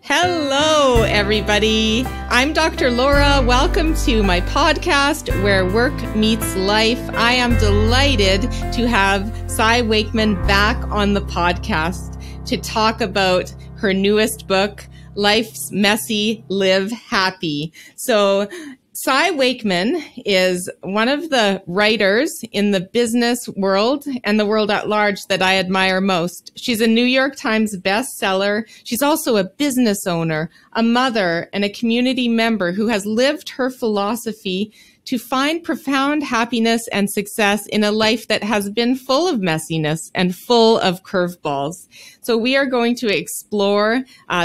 Hello, everybody. I'm Dr. Laura. Welcome to my podcast, Where Work Meets Life. I am delighted to have Cy Wakeman back on the podcast to talk about her newest book, Life's Messy, Live Happy. So Cy Wakeman is one of the writers in the business world and the world at large that I admire most. She's a New York Times bestseller. She's also a business owner, a mother, and a community member who has lived her philosophy to find profound happiness and success in a life that has been full of messiness and full of curveballs. So we are going to explore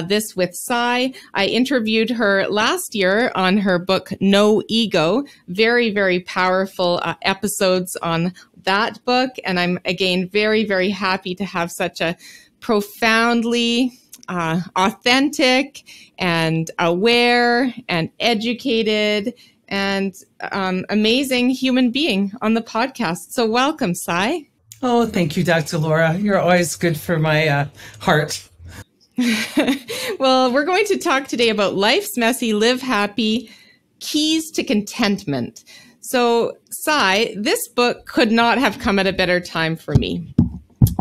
this with Cy. I interviewed her last year on her book, No Ego. Very, very powerful episodes on that book. And I'm, again, very, very happy to have such a profoundly authentic and aware and educated and amazing human being on the podcast. So welcome, Cy. Oh, thank you, Dr. Laura. You're always good for my heart. Well, we're going to talk today about Life's Messy, Live Happy, Keys to Contentment. So, Cy, this book could not have come at a better time for me.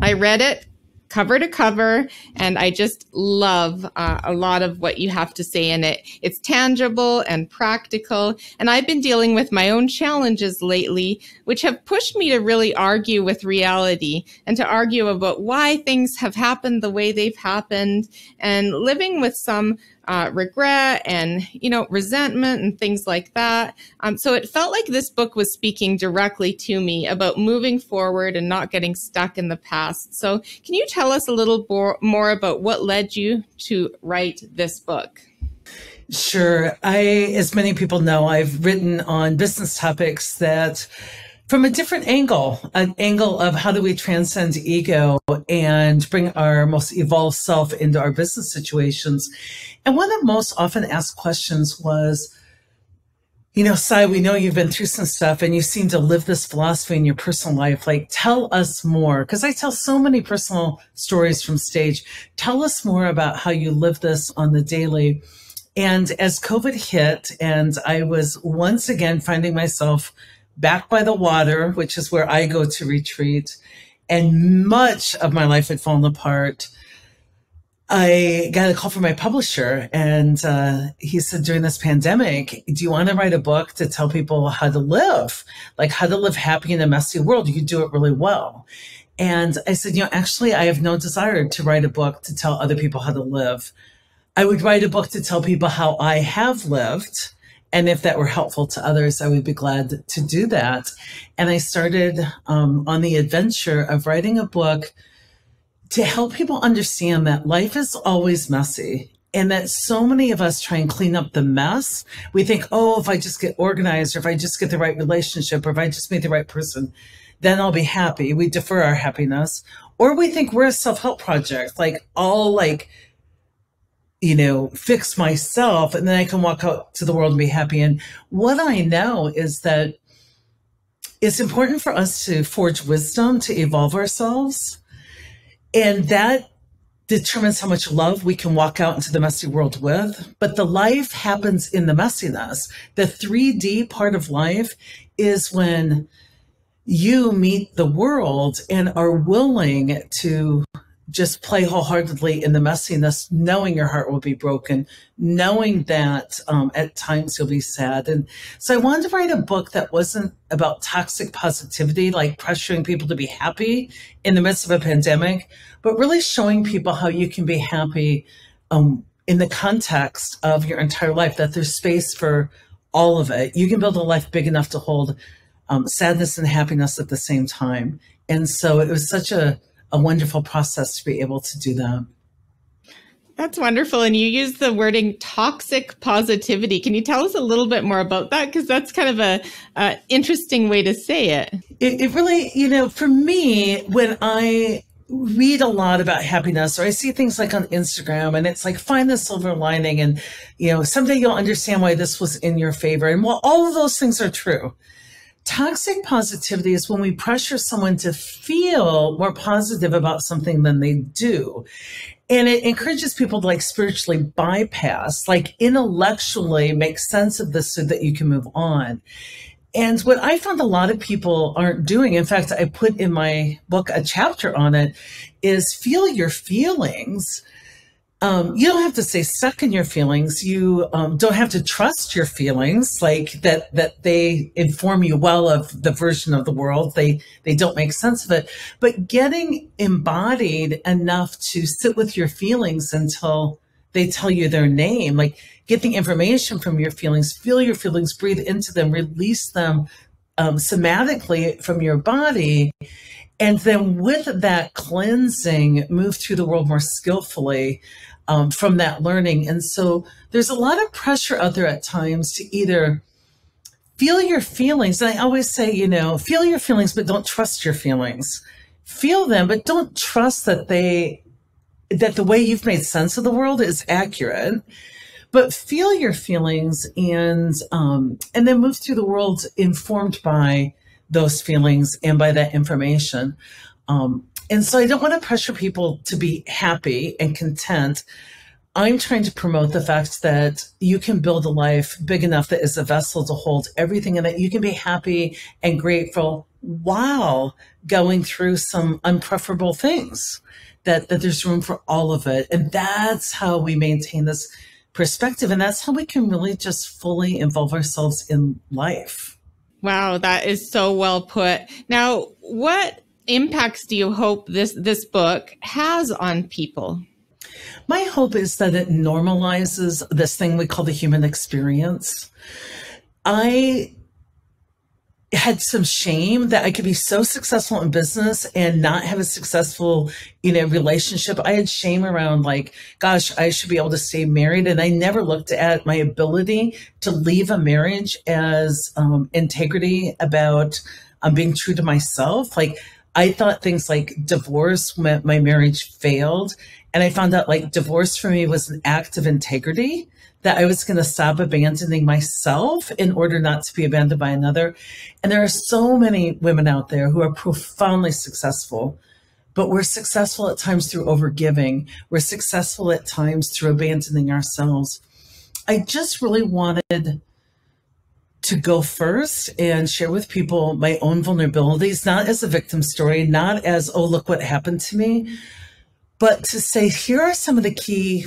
I read it cover to cover, and I just love a lot of what you have to say in it. It's tangible and practical, and I've been dealing with my own challenges lately, which have pushed me to really argue with reality and to argue about why things have happened the way they've happened, and living with some regret and, resentment and things like that. So it felt like this book was speaking directly to me about moving forward and not getting stuck in the past. So can you tell us a little more about what led you to write this book? Sure. As many people know, I've written on business topics that from a different angle, an angle of how do we transcend ego and bring our most evolved self into our business situations. And one of the most often asked questions was, Cy, we know you've been through some stuff and you seem to live this philosophy in your personal life. Like, tell us more. Because I tell so many personal stories from stage. Tell us more about how you live this on the daily. And as COVID hit and I was once again finding myself back by the water, which is where I go to retreat, and much of my life had fallen apart, I got a call from my publisher, and he said, during this pandemic, do you want to write a book to tell people how to live, like how to live happy in a messy world? You could do it really well. And I said, actually, I have no desire to write a book to tell other people how to live. I would write a book to tell people how I have lived. And if that were helpful to others, I would be glad to do that. And I started on the adventure of writing a book to help people understand that life is always messy and that so many of us try and clean up the mess. We think, oh, if I just get organized, or if I just get the right relationship, or if I just meet the right person, then I'll be happy. We defer our happiness. Or we think we're a self-help project, like I'll fix myself and then I can walk out to the world and be happy. And what I know is that it's important for us to forge wisdom, to evolve ourselves. And that determines how much love we can walk out into the messy world with. But the life happens in the messiness. The 3D part of life is when you meet the world and are willing to just play wholeheartedly in the messiness, knowing your heart will be broken, knowing that at times you'll be sad. And so I wanted to write a book that wasn't about toxic positivity, like pressuring people to be happy in the midst of a pandemic, but really showing people how you can be happy in the context of your entire life, that there's space for all of it. You can build a life big enough to hold sadness and happiness at the same time. And so it was such a wonderful process to be able to do that. That's wonderful. And you use the wording toxic positivity. Can you tell us a little bit more about that? Because that's kind of a interesting way to say it. It really, for me, when I read a lot about happiness, or I see things like on Instagram and it's like, find the silver lining and, someday you'll understand why this was in your favor. And while all of those things are true, Toxic positivity is when we pressure someone to feel more positive about something than they do. And it encourages people to like spiritually bypass, like intellectually make sense of this so that you can move on. And what I found a lot of people aren't doing, in fact, I put in my book a chapter on it, is feel your feelings. You don't have to stay stuck in your feelings. You don't have to trust your feelings, like that they inform you well of the version of the world. They don't make sense of it. But getting embodied enough to sit with your feelings until they tell you their name, like get the information from your feelings, feel your feelings, breathe into them, release them somatically from your body. And then with that cleansing, move through the world more skillfully from that learning. And so there's a lot of pressure out there at times to either feel your feelings. And I always say, feel your feelings, but don't trust your feelings. Feel them, but don't trust that the way you've made sense of the world is accurate. But feel your feelings and then move through the world informed by those feelings and by that information. And so I don't want to pressure people to be happy and content. I'm trying to promote the fact that you can build a life big enough that is a vessel to hold everything in it. You can be happy and grateful while going through some unpreferable things, that there's room for all of it. And that's how we maintain this perspective. And that's how we can really just fully involve ourselves in life. Wow, that is so well put. Now, what impacts do you hope this book has on people? My hope is that it normalizes this thing we call the human experience. I had some shame that I could be so successful in business and not have a successful, relationship. I had shame around like, gosh, I should be able to stay married. And I never looked at my ability to leave a marriage as integrity about being true to myself. Like I thought things like divorce meant my marriage failed. And I found out like divorce for me was an act of integrity, that I was going to stop abandoning myself in order not to be abandoned by another. And there are so many women out there who are profoundly successful, but we're successful at times through overgiving. We're successful at times through abandoning ourselves. I just really wanted to go first and share with people my own vulnerabilities, not as a victim story, not as, oh, look what happened to me, but to say, here are some of the key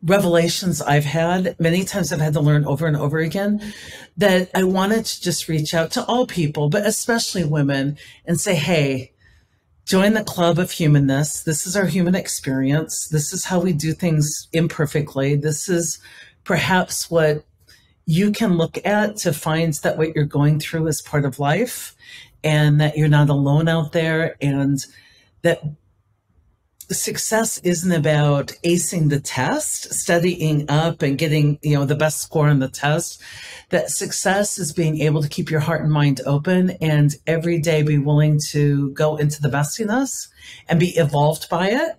revelations I've had. Many times I've had to learn over and over again, that I wanted to just reach out to all people, but especially women, and say, hey, join the club of humanness. This is our human experience. This is how we do things imperfectly. This is perhaps what you can look at to find that what you're going through is part of life, and that you're not alone out there, and that success isn't about acing the test, studying up and getting, the best score on the test. That success is being able to keep your heart and mind open and every day be willing to go into the best in us and be evolved by it,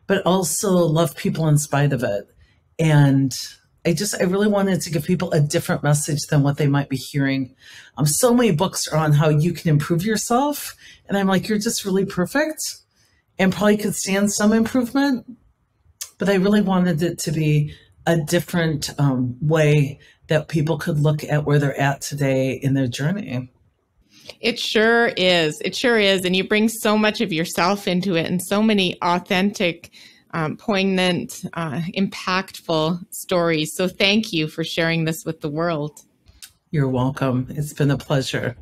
but also love people in spite of it. And I really wanted to give people a different message than what they might be hearing. So many books are on how you can improve yourself. And I'm like, you're just really perfect and probably could stand some improvement. But I really wanted it to be a different way that people could look at where they're at today in their journey. It sure is. It sure is. And you bring so much of yourself into it and so many authentic, poignant, impactful stories. So thank you for sharing this with the world. You're welcome. It's been a pleasure.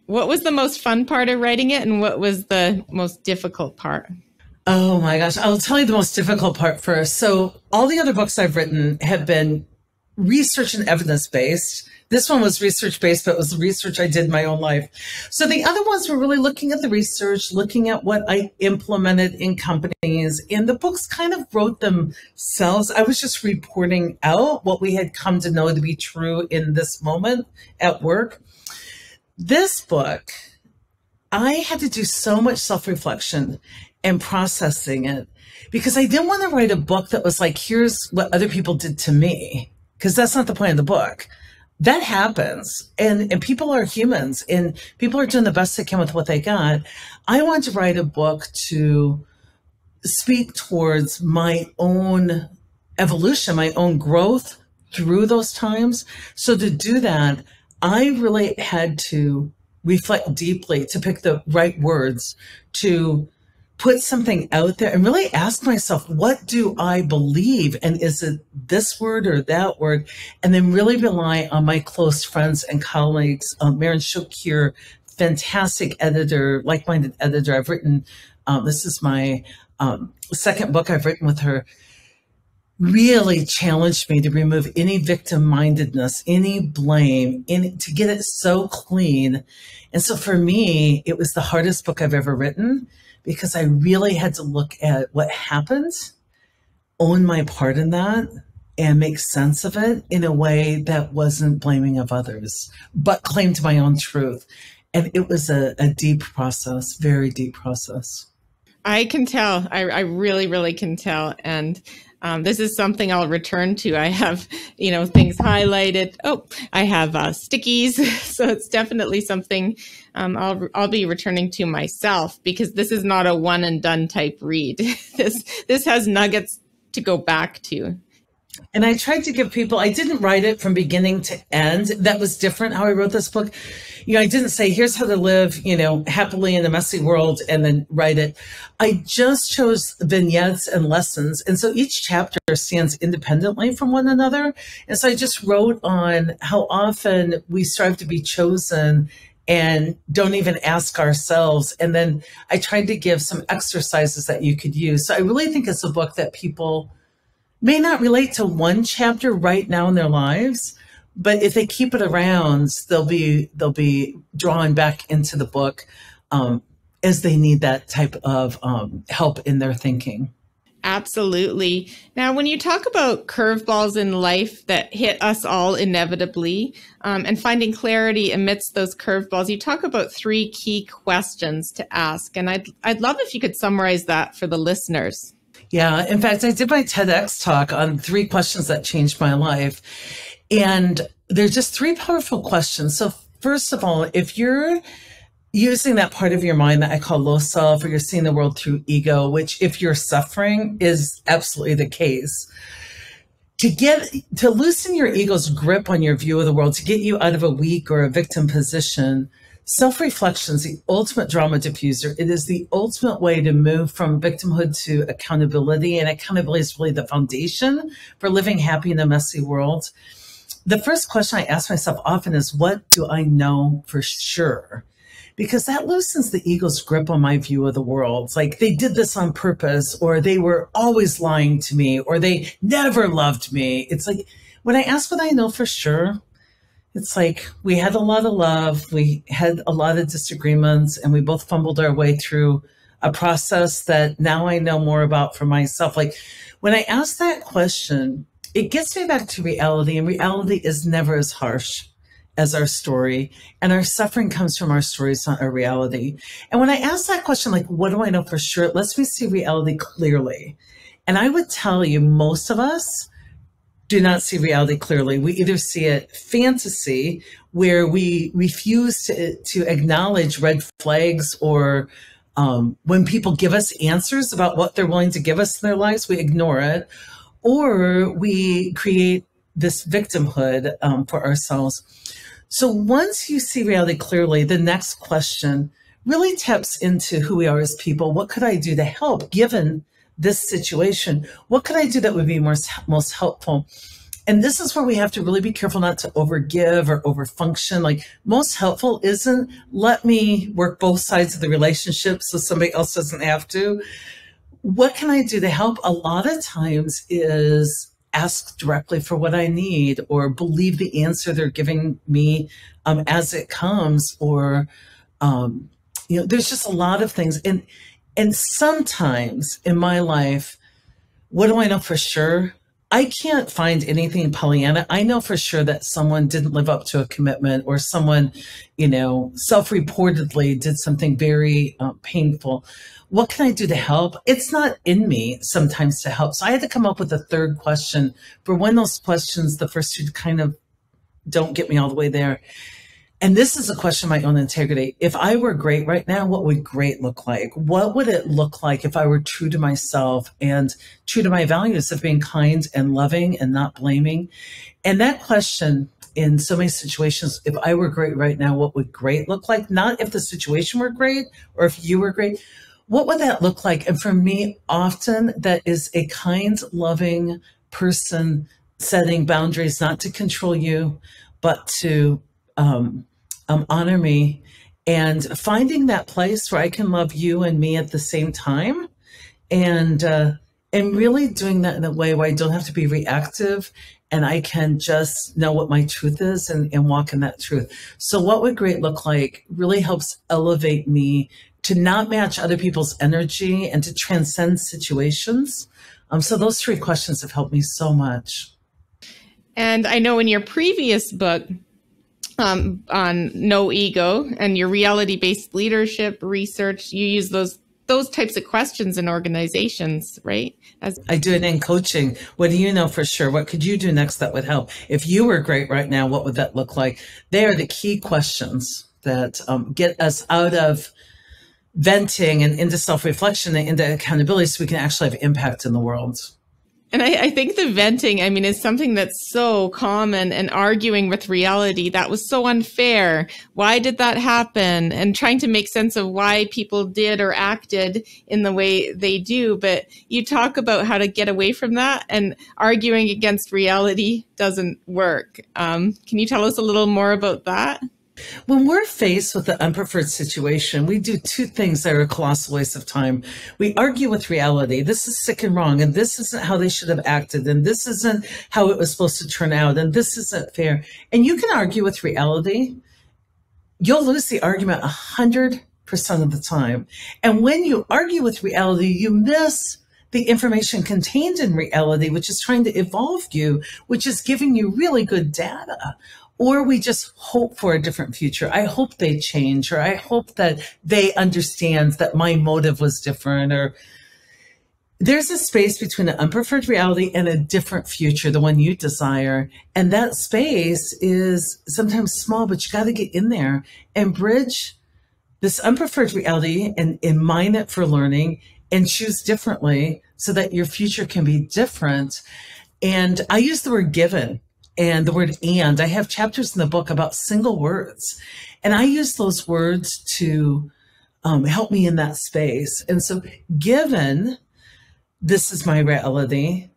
What was the most fun part of writing it, and what was the most difficult part? Oh my gosh, I'll tell you the most difficult part first. So all the other books I've written have been research and evidence-based. This one was research-based, but it was research I did in my own life. So the other ones were really looking at the research, looking at what I implemented in companies, and the books kind of wrote themselves. I was just reporting out what we had come to know to be true in this moment at work. This book, I had to do so much self-reflection and processing it, because I didn't want to write a book that was like, here's what other people did to me, because that's not the point of the book. that happens, and people are humans, and people are doing the best they can with what they got. I want to write a book to speak towards my own evolution, my own growth through those times. So to do that, I really had to reflect deeply, to pick the right words, to put something out there and really ask myself, what do I believe? And is it this word or that word? And then really rely on my close friends and colleagues. Maren Shook here, fantastic editor, like-minded editor. I've written, this is my second book I've written with her, really challenged me to remove any victim-mindedness, any blame, to get it so clean. And so for me, it was the hardest book I've ever written, because I really had to look at what happened, own my part in that, and make sense of it in a way that wasn't blaming of others, but claimed my own truth. And it was a deep process, very deep process. I can tell. I really, really can tell. And this is something I'll return to. I have, things highlighted. Oh, I have stickies. So it's definitely something I'll be returning to myself, because this is not a one and done type read. This has nuggets to go back to. And I tried to give people, I didn't write it from beginning to end. That was different how I wrote this book. I didn't say, here's how to live, happily in a messy world, and then write it. I just chose vignettes and lessons. And so each chapter stands independently from one another. And so I just wrote on how often we strive to be chosen and don't even ask ourselves. And then I tried to give some exercises that you could use. So I really think it's a book that people may not relate to one chapter right now in their lives, but if they keep it around, they'll be drawn back into the book as they need that type of help in their thinking. Absolutely. Now, when you talk about curveballs in life that hit us all inevitably, and finding clarity amidst those curveballs, you talk about 3 key questions to ask. And I'd love if you could summarize that for the listeners. Yeah. In fact, I did my TEDx talk on 3 questions that changed my life. And they're just 3 powerful questions. So first of all, if you're using that part of your mind that I call low self, or you're seeing the world through ego, which if you're suffering is absolutely the case, to loosen your ego's grip on your view of the world, to get you out of a weak or a victim position, self-reflection is the ultimate drama diffuser. It is the ultimate way to move from victimhood to accountability. And accountability is really the foundation for living happy in a messy world. The first question I ask myself often is, what do I know for sure? Because that loosens the ego's grip on my view of the world. It's like they did this on purpose, or they were always lying to me, or they never loved me. It's like when I ask what I know for sure, it's like we had a lot of love, we had a lot of disagreements, and we both fumbled our way through a process that now I know more about for myself. Like when I ask that question, it gets me back to reality, and reality is never as harsh as our story, and our suffering comes from our stories, not our reality. And when I ask that question, like, what do I know for sure? It lets me see reality clearly. And I would tell you, most of us do not see reality clearly. We either see it fantasy, where we refuse to acknowledge red flags, or when people give us answers about what they're willing to give us in their lives, we ignore it, or we create this victimhood for ourselves. So once you see reality clearly, the next question really taps into who we are as people. What could I do to help given this situation? What could I do that would be most helpful? And this is where we have to really be careful not to overgive or overfunction. Like, most helpful isn't let me work both sides of the relationship so somebody else doesn't have to. What can I do to help? A lot of times is ask directly for what I need, or believe the answer they're giving me as it comes, or there's just a lot of things. And sometimes in my life, what do I know for sure? I can't find anything in Pollyanna. I know for sure that someone didn't live up to a commitment, or someone, self-reportedly did something very painful. What can I do to help? It's not in me sometimes to help. So I had to come up with a third question for when those questions, the first two kind of don't get me all the way there. And this is a question of my own integrity. If I were great right now, what would great look like? What would it look like if I were true to myself and true to my values of being kind and loving and not blaming? And that question, in so many situations, if I were great right now, what would great look like? Not if the situation were great or if you were great. What would that look like? And for me, often that is a kind, loving person setting boundaries, not to control you, but to honor me, and finding that place where I can love you and me at the same time, and really doing that in a way where I don't have to be reactive, and I can just know what my truth is and walk in that truth. So what would great look like really helps elevate me to not match other people's energy and to transcend situations. So those three questions have helped me so much. And I know in your previous book, on no ego and your reality-based leadership research, you use those types of questions in organizations, right? I do it in coaching. What do you know for sure? What could you do next that would help? If you were great right now, what would that look like? They are the key questions that get us out of venting and into self-reflection and into accountability, so we can actually have impact in the world. And I think the venting, is something that's so common, and arguing with reality. That was so unfair. Why did that happen? And trying to make sense of why people did or acted in the way they do. But you talk about how to get away from that, and arguing against reality doesn't work. Can you tell us a little more about that? When we're faced with an unpreferred situation, we do two things that are a colossal waste of time. We argue with reality. This is sick and wrong, and this isn't how they should have acted, and this isn't how it was supposed to turn out, and this isn't fair. And you can argue with reality. You'll lose the argument 100% of the time. And when you argue with reality, you miss the information contained in reality, which is trying to evolve you, which is giving you really good data. Or we just hope for a different future. I hope they change, or I hope that they understand that my motive was different, or there's a space between an unpreferred reality and a different future, the one you desire. And that space is sometimes small, but you got to get in there and bridge this unpreferred reality and mine it for learning and choose differently so that your future can be different. And I use the word given and the word and. I have chapters in the book about single words, and I use those words to help me in that space. And so given, this is my reality,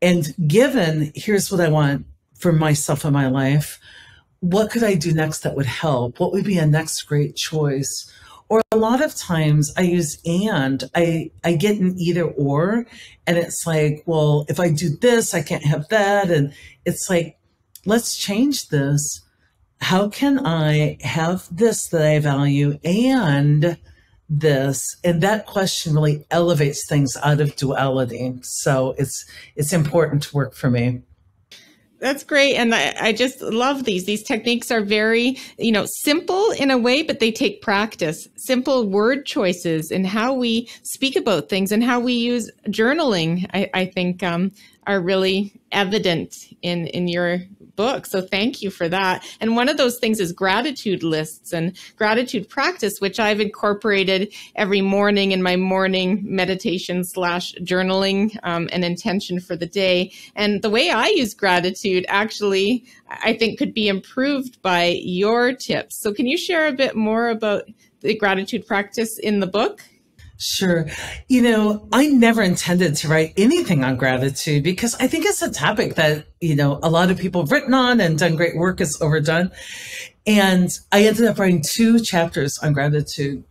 and given, here's what I want for myself and my life, what could I do next that would help? What would be a next great choice? Or a lot of times I use and. I get an either or, and it's like, well, if I do this, I can't have that. And it's like, let's change this. How can I have this that I value and this? And that question really elevates things out of duality. So it's important to work for me. That's great. And I just love these. These techniques are very, simple in a way, but they take practice. Simple word choices and how we speak about things and how we use journaling, I think, are really evident in your book. So thank you for that. And one of those things is gratitude lists and gratitude practice, which I've incorporated every morning in my morning meditation / journaling, an intention for the day. And the way I use gratitude actually, I think, could be improved by your tips. So can you share a bit more about the gratitude practice in the book? Sure. I never intended to write anything on gratitude because I think it's a topic that, a lot of people have written on and done great work. It's overdone. And I ended up writing 2 chapters on gratitude.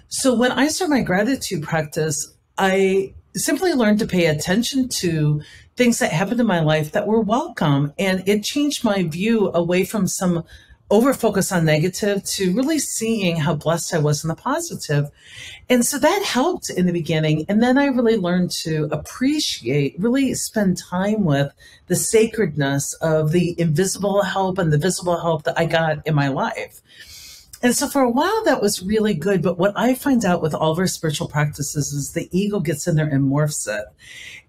So when I started my gratitude practice, I simply learned to pay attention to things that happened in my life that were welcome. And it changed my view away from some over focus on negative to really seeing how blessed I was in the positive. And so that helped in the beginning. And then I really learned to appreciate, really spend time with the sacredness of the invisible help and the visible help that I got in my life. And so for a while that was really good. But what I find out with all of our spiritual practices is the ego gets in there and morphs it.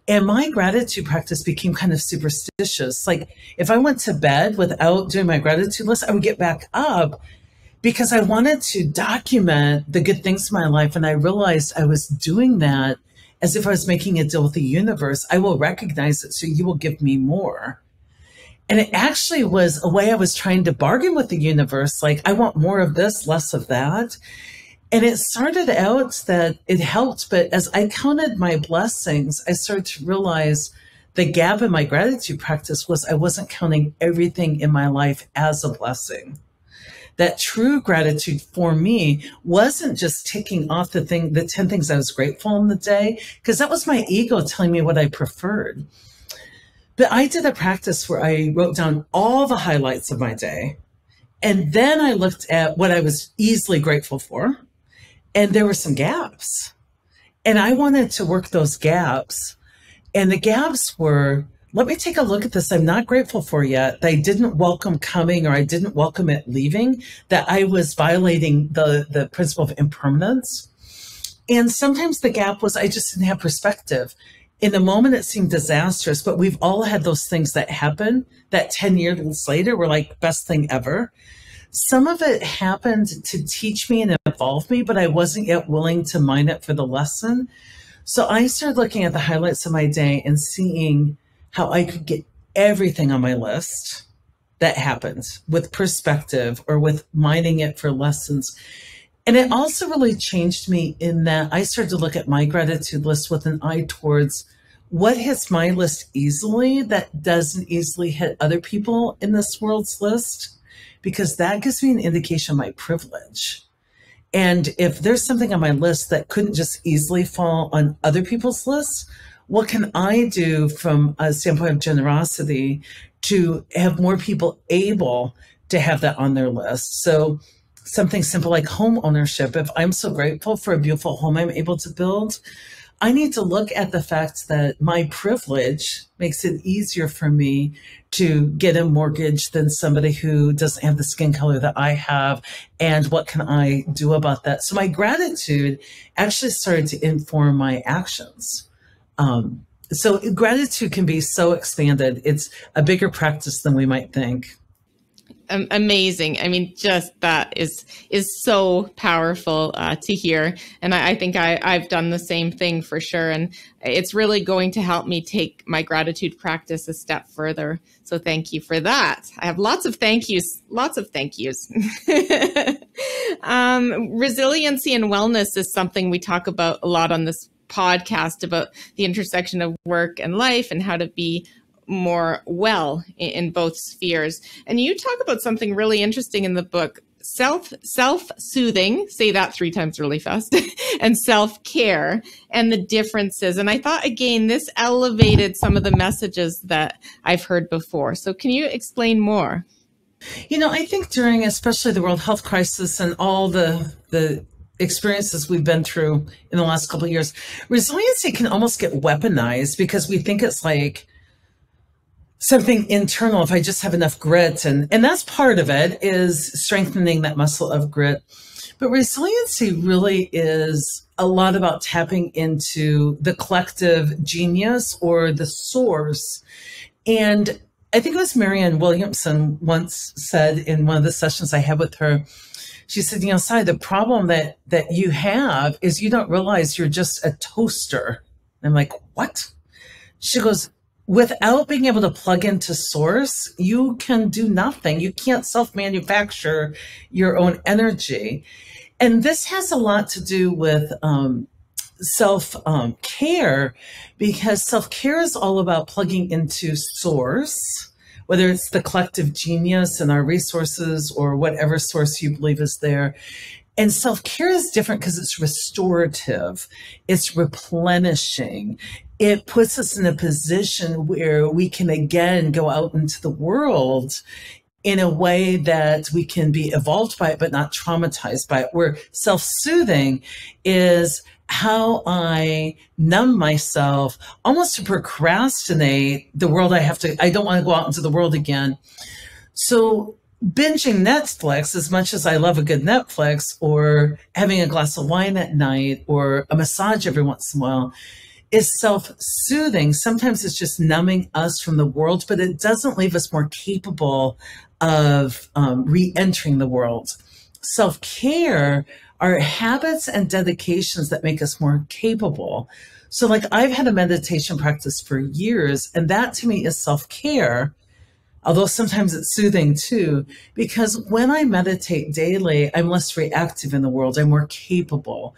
And my gratitude practice became kind of superstitious. Like if I went to bed without doing my gratitude list, I would get back up because I wanted to document the good things in my life. And I realized I was doing that as if I was making a deal with the universe. I will recognize it, so you will give me more. And it actually was a way I was trying to bargain with the universe. Like, I want more of this, less of that. And it started out that it helped. But as I counted my blessings, I started to realize the gap in my gratitude practice was I wasn't counting everything in my life as a blessing. That true gratitude for me wasn't just ticking off the 10 things I was grateful in the day, because that was my ego telling me what I preferred. But I did a practice where I wrote down all the highlights of my day. And then I looked at what I was easily grateful for. And there were some gaps. And I wanted to work those gaps. And the gaps were, let me take a look at this I'm not grateful for yet, that I didn't welcome coming, or I didn't welcome it leaving, that I was violating the principle of impermanence. And sometimes the gap was I just didn't have perspective. In the moment, it seemed disastrous, but we've all had those things that happen that 10 years later were like best thing ever. Some of it happened to teach me and evolve me, but I wasn't yet willing to mine it for the lesson. So I started looking at the highlights of my day and seeing how I could get everything on my list that happened with perspective or with mining it for lessons. And it also really changed me in that I started to look at my gratitude list with an eye towards what hits my list easily that doesn't easily hit other people in this world's list, because that gives me an indication of my privilege. And if there's something on my list that couldn't just easily fall on other people's lists, what can I do from a standpoint of generosity to have more people able to have that on their list? So something simple like home ownership. If I'm so grateful for a beautiful home I'm able to build, I need to look at the fact that my privilege makes it easier for me to get a mortgage than somebody who doesn't have the skin color that I have. And what can I do about that? So my gratitude actually started to inform my actions. So gratitude can be so expanded. It's a bigger practice than we might think. Amazing. I mean, just that is so powerful to hear. And I think I've done the same thing for sure. And it's really going to help me take my gratitude practice a step further. So thank you for that. I have lots of thank yous, lots of thank yous. Resiliency and wellness is something we talk about a lot on this podcast, about the intersection of work and life and how to be more well in both spheres. And you talk about something really interesting in the book, self-soothing, say that 3 times really fast, and self-care and the differences. And I thought, again, this elevated some of the messages that I've heard before. So can you explain more? You know, I think during especially the World Health Crisis and all the experiences we've been through in the last couple of years, resiliency can almost get weaponized because we think it's like something internal. If I just have enough grit, and that's part of it, is strengthening that muscle of grit. But resiliency really is a lot about tapping into the collective genius or the source. And I think it was Marianne Williamson once said in one of the sessions I had with her, she said, you know, Cy, the problem that you have is you don't realize you're just a toaster. And I'm like, what? She goes, without being able to plug into source, you can do nothing. You can't self-manufacture your own energy. And this has a lot to do with self-care, because self-care is all about plugging into source, whether it's the collective genius and our resources or whatever source you believe is there. And self-care is different because it's restorative, it's replenishing. It puts us in a position where we can again go out into the world in a way that we can be evolved by it, but not traumatized by it. Where self-soothing is how I numb myself, almost to procrastinate the world I don't want to go out into the world again. So binging Netflix, as much as I love a good Netflix, or having a glass of wine at night, or a massage every once in a while, is self-soothing. Sometimes it's just numbing us from the world, but it doesn't leave us more capable of re-entering the world. Self-care are habits and dedications that make us more capable. So like I've had a meditation practice for years, and that to me is self-care, although sometimes it's soothing too, because when I meditate daily, I'm less reactive in the world. I'm more capable.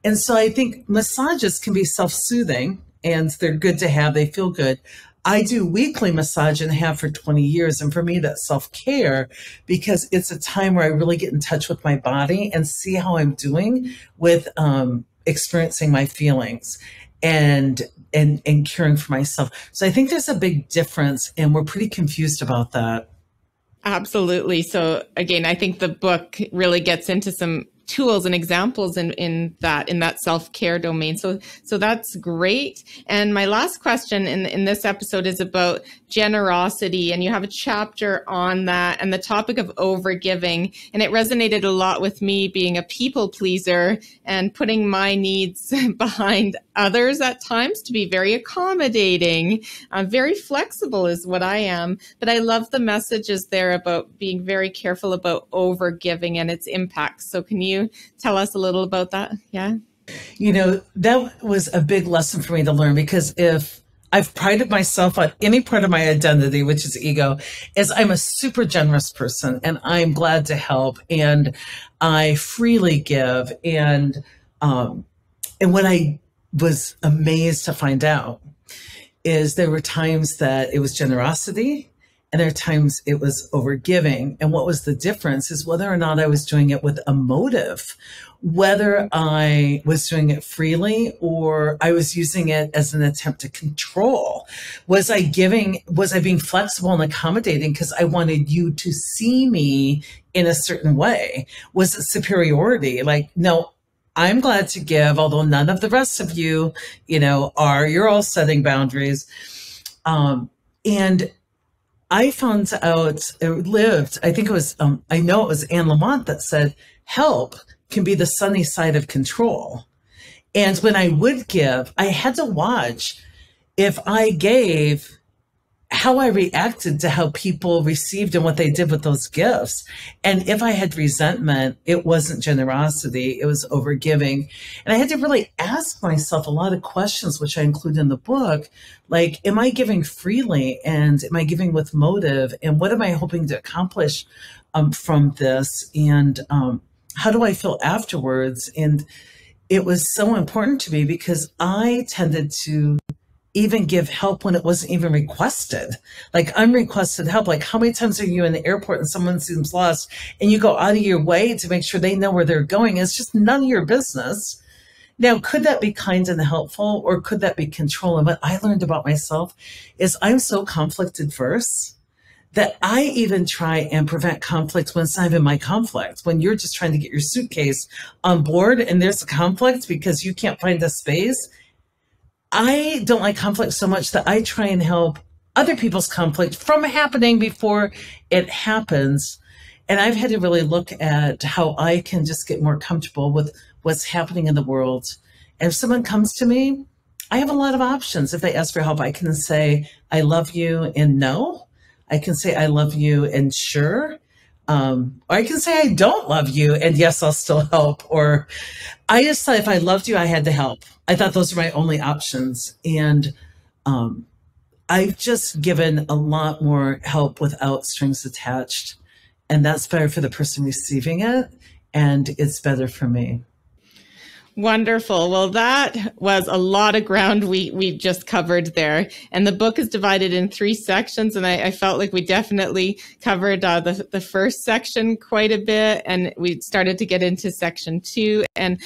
And so I think massages can be self-soothing and they're good to have. They feel good. I do weekly massage and have for 20 years. And for me, that's self-care because it's a time where I really get in touch with my body and see how I'm doing with experiencing my feelings and caring for myself. So I think there's a big difference, and we're pretty confused about that. Absolutely. So again, I think the book really gets into some tools and examples in that self-care domain. So that's great. And my last question in this episode is about generosity. And you have a chapter on that and the topic of overgiving. And it resonated a lot with me, being a people pleaser and putting my needs behind others at times, to be very accommodating. Very flexible is what I am. But I love the messages there about being very careful about overgiving and its impacts. So can you tell us a little about that? Yeah. You know, that was a big lesson for me to learn, because if I've prided myself on any part of my identity, which is ego, is I'm a super generous person and I'm glad to help and I freely give. And what I was amazed to find out is there were times that it was generosity and there are times it was overgiving. And what was the difference is whether or not I was doing it with a motive, whether I was doing it freely or I was using it as an attempt to control. Was I being flexible and accommodating because I wanted you to see me in a certain way? Was it superiority? Like, no, I'm glad to give, although none of the rest of you, you're all setting boundaries. And I found out, I think it was, I know it was Anne Lamott that said, help can be the sunny side of control. And when I would give, I had to watch if I gave, how I reacted to how people received and what they did with those gifts. And if I had resentment, it wasn't generosity, it was overgiving. And I had to really ask myself a lot of questions, which I include in the book, like, am I giving freely and am I giving with motive? And what am I hoping to accomplish from this? And how do I feel afterwards? And it was so important to me because I tended to even give help when it wasn't even requested, like unrequested help. Like, how many times are you in the airport and someone seems lost and you go out of your way to make sure they know where they're going? It's just none of your business. Now, could that be kind and helpful, or could that be control? And what I learned about myself is I'm so conflict adverse that I even try and prevent conflict when it's not even my conflict. When you're just trying to get your suitcase on board and there's a conflict because you can't find a space, I don't like conflict so much that I try and help other people's conflict from happening before it happens. And I've had to really look at how I can just get more comfortable with what's happening in the world. And if someone comes to me, I have a lot of options. If they ask for help, I can say, I love you and no. I can say, I love you and sure. Or I can say, I don't love you and yes, I'll still help. Or I just thought if I loved you, I had to help. I thought those were my only options. And I've just given a lot more help without strings attached. And that's better for the person receiving it. And it's better for me. Wonderful. Well, that was a lot of ground we just covered there. And the book is divided in 3 sections. And I felt like we definitely covered the first section quite a bit. And we started to get into section 2. And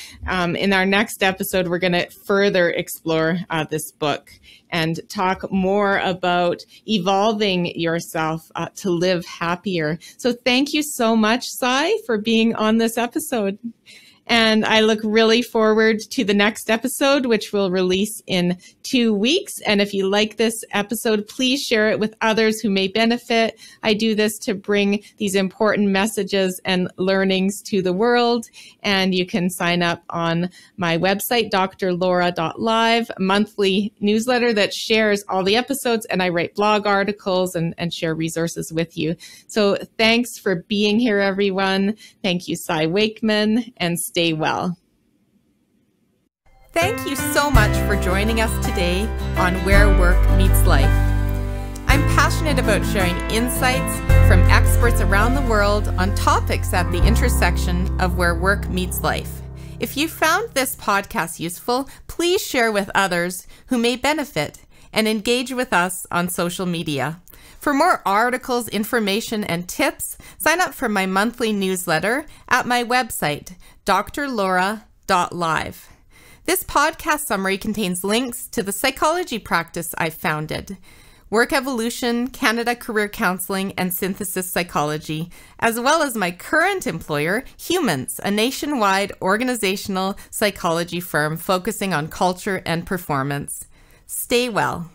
in our next episode, we're going to further explore this book and talk more about evolving yourself to live happier. So thank you so much, Cy, for being on this episode. And I look really forward to the next episode, which will release in 2 weeks. And if you like this episode, please share it with others who may benefit. I do this to bring these important messages and learnings to the world. And you can sign up on my website, drlaura.live, a monthly newsletter that shares all the episodes, and I write blog articles and share resources with you. So thanks for being here, everyone. Thank you, Cy Wakeman, and stay well. Thank you so much for joining us today on Where Work Meets Life. I'm passionate about sharing insights from experts around the world on topics at the intersection of where work meets life. If you found this podcast useful, please share with others who may benefit and engage with us on social media. For more articles, information, and tips, sign up for my monthly newsletter at my website, drlaura.live. This podcast summary contains links to the psychology practice I've founded, Work Evolution, Canada Career Counseling, and Synthesis Psychology, as well as my current employer, Humans, a nationwide organizational psychology firm focusing on culture and performance. Stay well.